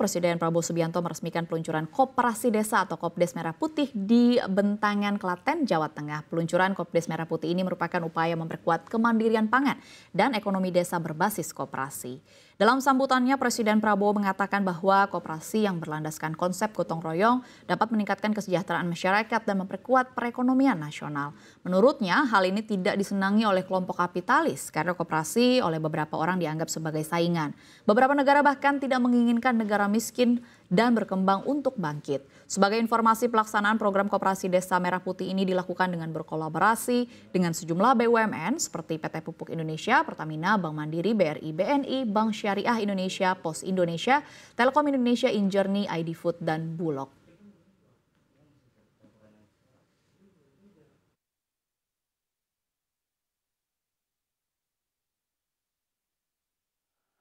Presiden Prabowo Subianto meresmikan peluncuran Koperasi Desa atau Kopdes Merah Putih di Bentangan, Klaten, Jawa Tengah. Peluncuran Kopdes Merah Putih ini merupakan upaya memperkuat kemandirian pangan dan ekonomi desa berbasis koperasi. Dalam sambutannya, Presiden Prabowo mengatakan bahwa koperasi yang berlandaskan konsep gotong royong dapat meningkatkan kesejahteraan masyarakat dan memperkuat perekonomian nasional. Menurutnya, hal ini tidak disenangi oleh kelompok kapitalis karena koperasi oleh beberapa orang dianggap sebagai saingan. Beberapa negara bahkan tidak menginginkan negara miskin dan berkembang untuk bangkit. Sebagai informasi, pelaksanaan program Koperasi Desa Merah Putih ini dilakukan dengan berkolaborasi dengan sejumlah BUMN seperti PT Pupuk Indonesia, Pertamina, Bank Mandiri, BRI, BNI, Bank Syariah Indonesia, Pos Indonesia, Telkom Indonesia, Injourney, ID Food, dan Bulog.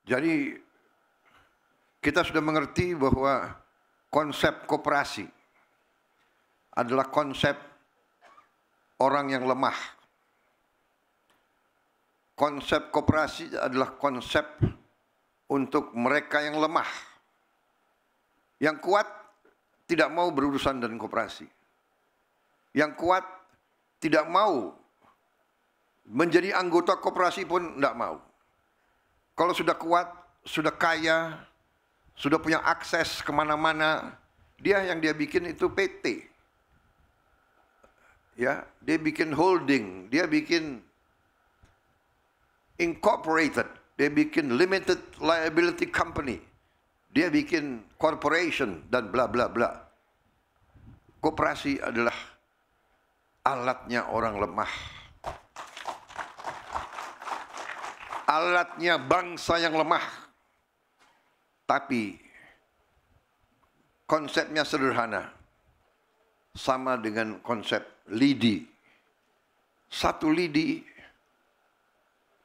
Jadi kita sudah mengerti bahwa konsep koperasi adalah konsep orang yang lemah. Konsep koperasi adalah konsep untuk mereka yang lemah. Yang kuat tidak mau berurusan dengan koperasi. Yang kuat tidak mau menjadi anggota koperasi pun tidak mau. Kalau sudah kuat, sudah kaya, sudah punya akses kemana-mana, dia bikin itu PT. Ya, dia bikin holding, dia bikin incorporated, dia bikin limited liability company, dia bikin corporation dan bla bla bla. Koperasi adalah alatnya orang lemah. Alatnya bangsa yang lemah. Tapi konsepnya sederhana. Sama dengan konsep lidi. Satu lidi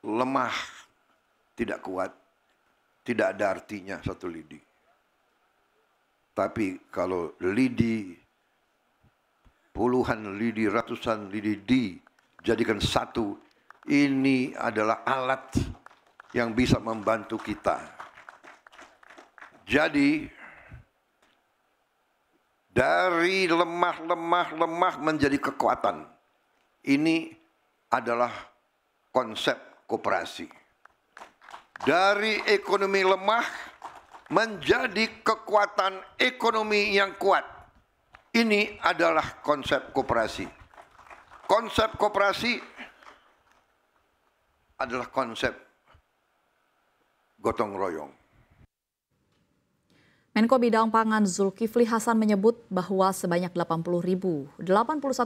lemah, tidak kuat, tidak ada artinya satu lidi. Tapi kalau lidi, puluhan lidi, ratusan lidi dijadikan satu, ini adalah alat yang bisa membantu kita. Jadi dari lemah menjadi kekuatan. Ini adalah konsep koperasi. Dari ekonomi lemah menjadi kekuatan ekonomi yang kuat. Ini adalah konsep koperasi. Konsep koperasi adalah konsep gotong royong. Menko Bidang Pangan Zulkifli Hasan menyebut bahwa sebanyak 81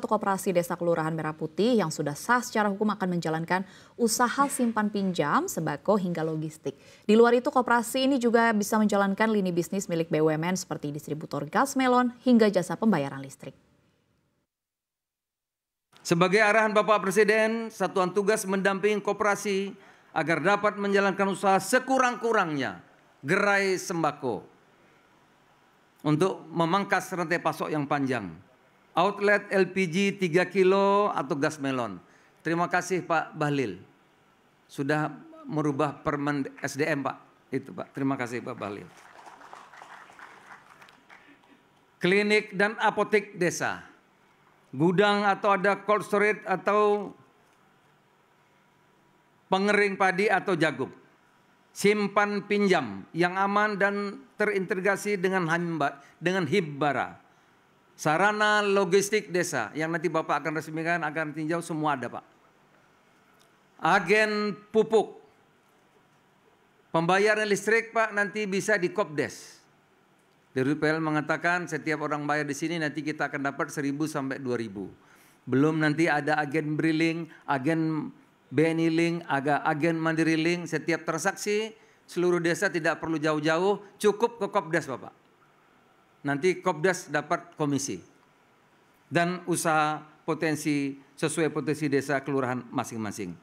koperasi desa Kelurahan Merah Putih yang sudah sah secara hukum akan menjalankan usaha simpan pinjam, sembako hingga logistik. Di luar itu, koperasi ini juga bisa menjalankan lini bisnis milik BUMN seperti distributor gas melon hingga jasa pembayaran listrik. Sebagai arahan Bapak Presiden, Satuan Tugas mendampingi koperasi agar dapat menjalankan usaha sekurang-kurangnya gerai sembako untuk memangkas rantai pasok yang panjang. Outlet LPG 3 kilo atau gas melon. Terima kasih Pak Bahlil. Sudah merubah Permen SDM Pak. Itu Pak. Terima kasih Pak Bahlil. Klinik dan apotek desa. Gudang atau ada cold storage atau pengering padi atau jagung. Simpan pinjam yang aman dan terintegrasi dengan Hibbara. Sarana logistik desa yang nanti Bapak akan resmikan, akan tinjau, semua ada Pak. Agen pupuk. Pembayaran listrik Pak nanti bisa di Kopdes. DRPL mengatakan setiap orang bayar di sini nanti kita akan dapat 1.000 sampai 2.000. Belum nanti ada agen BRI-Link, agen BNI Link, agen Mandiri Link. Setiap transaksi seluruh desa tidak perlu jauh-jauh, cukup ke Kopdes Bapak. Nanti Kopdes dapat komisi. Dan usaha potensi sesuai potensi desa kelurahan masing-masing.